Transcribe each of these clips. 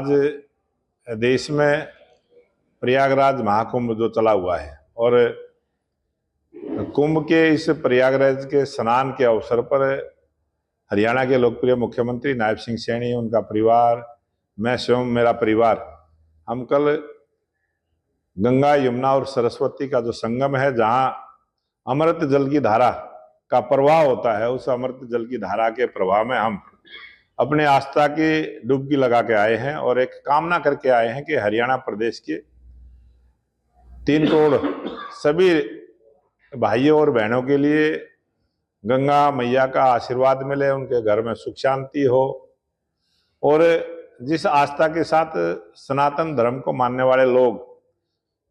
आज देश में प्रयागराज महाकुंभ जो चला हुआ है और कुंभ के इस प्रयागराज के स्नान के अवसर पर हरियाणा के लोकप्रिय मुख्यमंत्री नायब सिंह सैनी, उनका परिवार, मैं स्वयं, मेरा परिवार, हम कल गंगा, यमुना और सरस्वती का जो संगम है, जहां अमृत जल की धारा का प्रवाह होता है, उस अमृत जल की धारा के प्रवाह में हम अपने आस्था की डुबकी लगा के आए हैं और एक कामना करके आए हैं कि हरियाणा प्रदेश के 3 करोड़ सभी भाइयों और बहनों के लिए गंगा मैया का आशीर्वाद मिले, उनके घर में सुख शांति हो। और जिस आस्था के साथ सनातन धर्म को मानने वाले लोग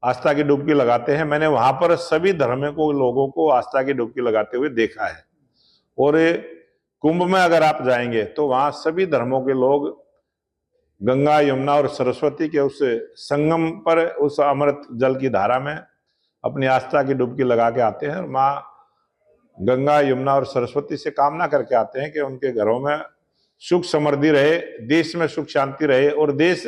आस्था की डुबकी लगाते हैं, मैंने वहां पर सभी धर्म को लोगों को आस्था की डुबकी लगाते हुए देखा है। और कुंभ में अगर आप जाएंगे तो वहां सभी धर्मों के लोग गंगा, यमुना और सरस्वती के उस संगम पर, उस अमृत जल की धारा में अपनी आस्था की डुबकी लगा के आते हैं और माँ गंगा, यमुना और सरस्वती से कामना करके आते हैं कि उनके घरों में सुख समृद्धि रहे, देश में सुख शांति रहे और देश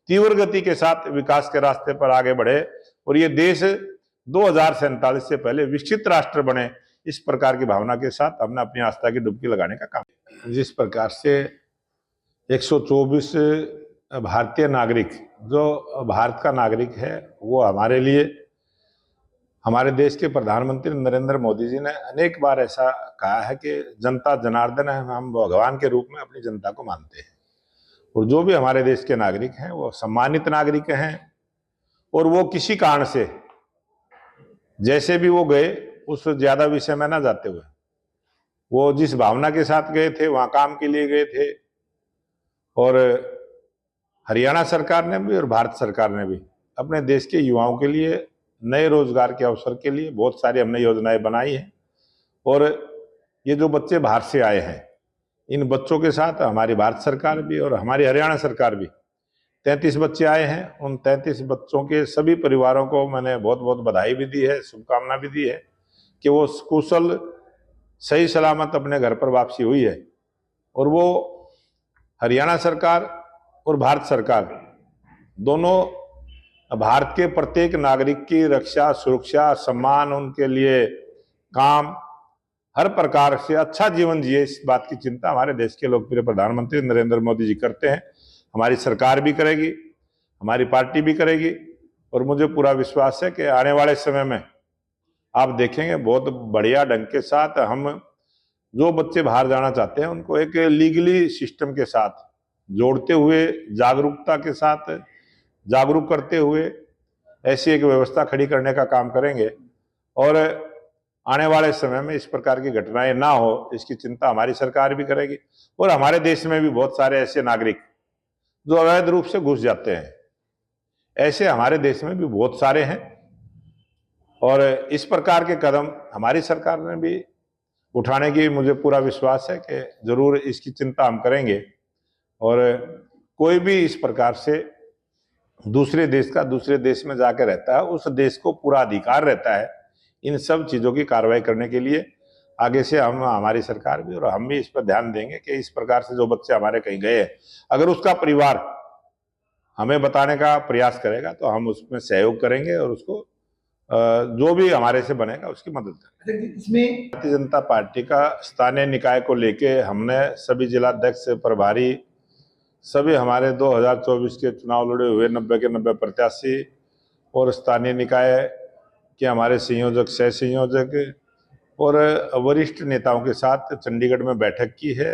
तीव्र गति के साथ विकास के रास्ते पर आगे बढ़े और ये देश 2047 से पहले विकसित राष्ट्र बने। इस प्रकार की भावना के साथ हमने अपनी आस्था की डुबकी लगाने का काम किया। जिस प्रकार से 124 भारतीय नागरिक, जो भारत का नागरिक है, वो हमारे लिए, हमारे देश के प्रधानमंत्री नरेंद्र मोदी जी ने अनेक बार ऐसा कहा है कि जनता जनार्दन है, हम भगवान के रूप में अपनी जनता को मानते हैं और जो भी हमारे देश के नागरिक हैं वो सम्मानित नागरिक हैं और वो किसी कारण से जैसे भी वो गए, उस ज्यादा विषय में ना जाते हुए, वो जिस भावना के साथ गए थे, वहां काम के लिए गए थे। और हरियाणा सरकार ने भी और भारत सरकार ने भी अपने देश के युवाओं के लिए नए रोजगार के अवसर के लिए बहुत सारी हमने योजनाएं बनाई हैं। और ये जो बच्चे बाहर से आए हैं, इन बच्चों के साथ हमारी भारत सरकार भी और हमारी हरियाणा सरकार भी, 33 बच्चे आए हैं। उन 33 बच्चों के सभी परिवारों को मैंने बहुत बहुत बधाई भी दी है, शुभकामना भी दी है कि वो कुशल सही सलामत अपने घर पर वापसी हुई है। और वो हरियाणा सरकार और भारत सरकार दोनों भारत के प्रत्येक नागरिक की रक्षा, सुरक्षा, सम्मान, उनके लिए काम, हर प्रकार से अच्छा जीवन जिए, इस बात की चिंता हमारे देश के लोकप्रिय प्रधानमंत्री नरेंद्र मोदी जी करते हैं। हमारी सरकार भी करेगी, हमारी पार्टी भी करेगी और मुझे पूरा विश्वास है कि आने वाले समय में आप देखेंगे बहुत बढ़िया ढंग के साथ हम जो बच्चे बाहर जाना चाहते हैं उनको एक लीगली सिस्टम के साथ जोड़ते हुए, जागरूकता के साथ जागरूक करते हुए ऐसी एक व्यवस्था खड़ी करने का काम करेंगे और आने वाले समय में इस प्रकार की घटनाएं ना हो, इसकी चिंता हमारी सरकार भी करेगी। और हमारे देश में भी बहुत सारे ऐसे नागरिक जो अवैध रूप से घुस जाते हैं, ऐसे हमारे देश में भी बहुत सारे हैं और इस प्रकार के कदम हमारी सरकार ने भी उठाने की मुझे पूरा विश्वास है कि जरूर इसकी चिंता हम करेंगे। और कोई भी इस प्रकार से दूसरे देश का दूसरे देश में जाकर रहता है, उस देश को पूरा अधिकार रहता है इन सब चीजों की कार्रवाई करने के लिए। आगे से हम, हमारी सरकार भी और हम भी इस पर ध्यान देंगे कि इस प्रकार से जो बच्चे हमारे कहीं गए, अगर उसका परिवार हमें बताने का प्रयास करेगा तो हम उसमें सहयोग करेंगे और उसको जो भी हमारे से बनेगा उसकी मदद करेंगे। इसमें भारतीय जनता पार्टी का स्थानीय निकाय को लेके हमने सभी जिलाध्यक्ष, प्रभारी, सभी हमारे 2024 के चुनाव लड़े हुए 90 के 90 प्रत्याशी और स्थानीय निकाय के हमारे संयोजक, सह संयोजक और वरिष्ठ नेताओं के साथ चंडीगढ़ में बैठक की है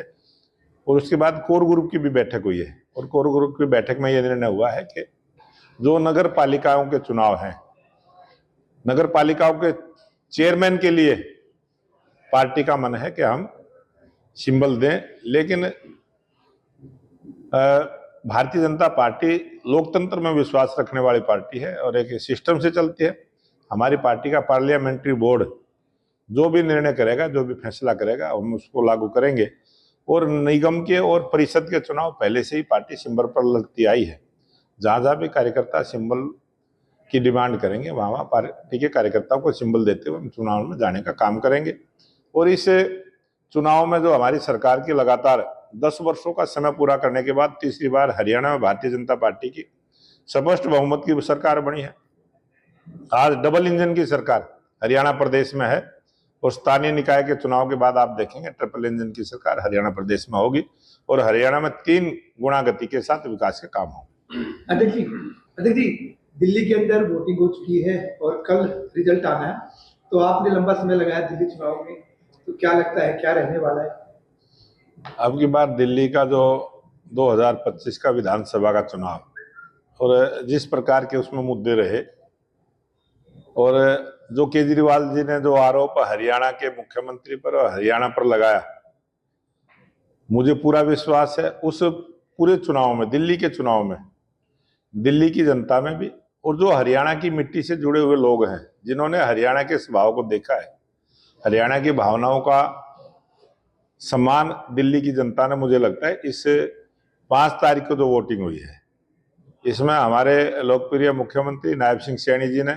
और उसके बाद कोर ग्रुप की भी बैठक हुई है। और कोर ग्रुप की बैठक में यह निर्णय हुआ है कि जो नगर पालिकाओं के चुनाव हैं, नगर पालिकाओं के चेयरमैन के लिए पार्टी का मन है कि हम सिंबल दें, लेकिन भारतीय जनता पार्टी लोकतंत्र में विश्वास रखने वाली पार्टी है और एक सिस्टम से चलती है। हमारी पार्टी का पार्लियामेंट्री बोर्ड जो भी निर्णय करेगा, जो भी फैसला करेगा, हम उसको लागू करेंगे। और निगम के और परिषद के चुनाव पहले से ही पार्टी सिंबल पर लड़ती आई है। जहां जहां भी कार्यकर्ता सिंबल की डिमांड करेंगे, वहां पार्टी के कार्यकर्ताओं को सिंबल देते हुए हम चुनाव में जाने का काम करेंगे। और इस चुनाव में जो हमारी सरकार की लगातार 10 वर्षों का समय पूरा करने के बाद तीसरी बार हरियाणा में भारतीय जनता पार्टी की स्पष्ट बहुमत की सरकार बनी है। आज डबल इंजन की सरकार हरियाणा प्रदेश में है और स्थानीय निकाय के चुनाव के बाद आप देखेंगे ट्रिपल इंजन की सरकार हरियाणा प्रदेश में होगी और हरियाणा में 3 गुना गति के साथ विकास के काम होंगे। अध्यक्ष जी, दिल्ली के अंदर वोटिंग हो चुकी है और कल रिजल्ट आना है, तो आपने लंबा समय लगाया दिल्ली चुनाव में, तो क्या लगता है क्या रहने वाला है? अब की बार दिल्ली का जो 2025 का विधानसभा का चुनाव और जिस प्रकार के उसमें मुद्दे रहे और जो केजरीवाल जी ने जो आरोप हरियाणा के मुख्यमंत्री पर और हरियाणा पर लगाया, मुझे पूरा विश्वास है उस पूरे चुनाव में, दिल्ली के चुनाव में, दिल्ली की जनता में भी और जो हरियाणा की मिट्टी से जुड़े हुए लोग हैं, जिन्होंने हरियाणा के स्वभाव को देखा है, हरियाणा की भावनाओं का सम्मान दिल्ली की जनता ने, मुझे लगता है इस 5 तारीख को जो वोटिंग हुई है, इसमें हमारे लोकप्रिय मुख्यमंत्री नायब सिंह सैनी जी ने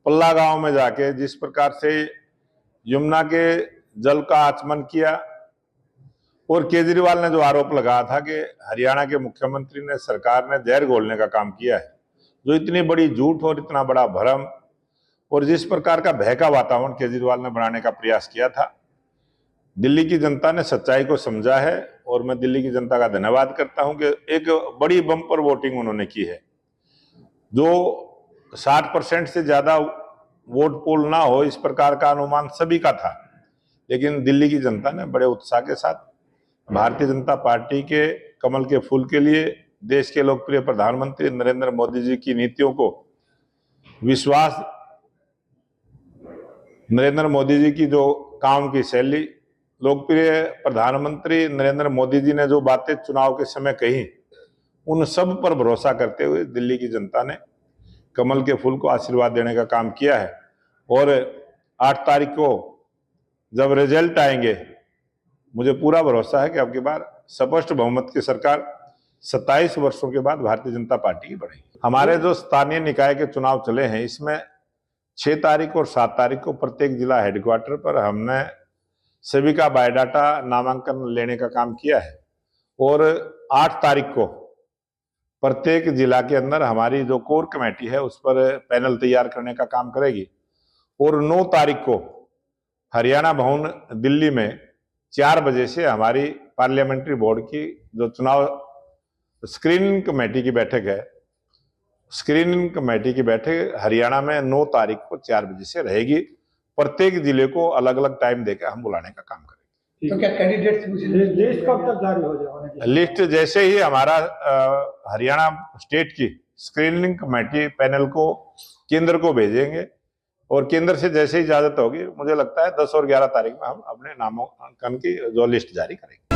पल्ला गांव में जाके जिस प्रकार से यमुना के जल का आचमन किया और केजरीवाल ने जो आरोप लगाया था कि हरियाणा के मुख्यमंत्री ने, सरकार ने जहर घोलने का काम किया है, जो इतनी बड़ी झूठ और इतना बड़ा भ्रम और जिस प्रकार का भय का वातावरण केजरीवाल ने बनाने का प्रयास किया था, दिल्ली की जनता ने सच्चाई को समझा है और मैं दिल्ली की जनता का धन्यवाद करता हूं कि एक बड़ी बम्पर वोटिंग उन्होंने की है। जो 60% से ज्यादा वोट पोल ना हो इस प्रकार का अनुमान सभी का था, लेकिन दिल्ली की जनता ने बड़े उत्साह के साथ भारतीय जनता पार्टी के कमल के फूल के लिए, देश के लोकप्रिय प्रधानमंत्री नरेंद्र मोदी जी की नीतियों को विश्वास, नरेंद्र मोदी जी की जो काम की शैली, लोकप्रिय प्रधानमंत्री नरेंद्र मोदी जी ने जो बातें चुनाव के समय कही, उन सब पर भरोसा करते हुए दिल्ली की जनता ने कमल के फूल को आशीर्वाद देने का काम किया है। और 8 तारीख को जब रिजल्ट आएंगे, मुझे पूरा भरोसा है कि अब की बार स्पष्ट बहुमत की सरकार 27 वर्षों के बाद भारतीय जनता पार्टी की बनेगी। हमारे जो स्थानीय निकाय के चुनाव चले हैं, इसमें 6 तारीख और 7 तारीख को प्रत्येक जिला हेडक्वार्टर पर हमने सभी का बायोडाटा नामांकन लेने का काम किया है और 8 तारीख को प्रत्येक जिला के अंदर हमारी जो कोर कमेटी है उस पर पैनल तैयार करने का काम करेगी और 9 तारीख को हरियाणा भवन दिल्ली में 4 बजे से हमारी पार्लियामेंट्री बोर्ड की जो चुनाव स्क्रीनिंग कमेटी की बैठक है, स्क्रीनिंग कमेटी की बैठक हरियाणा में 9 तारीख को 4 बजे से रहेगी। प्रत्येक जिले को अलग अलग टाइम देकर हम बुलाने का काम करेंगे। तो क्या कैंडिडेट्स लिस्ट कब तक जारी हो जाएगी? लिस्ट जैसे ही हमारा हरियाणा स्टेट की स्क्रीनिंग कमेटी पैनल को केंद्र को भेजेंगे और केंद्र से जैसे ही इजाजत होगी, मुझे लगता है 10 और 11 तारीख में हम अपने नामांकन की जो लिस्ट जारी करेंगे।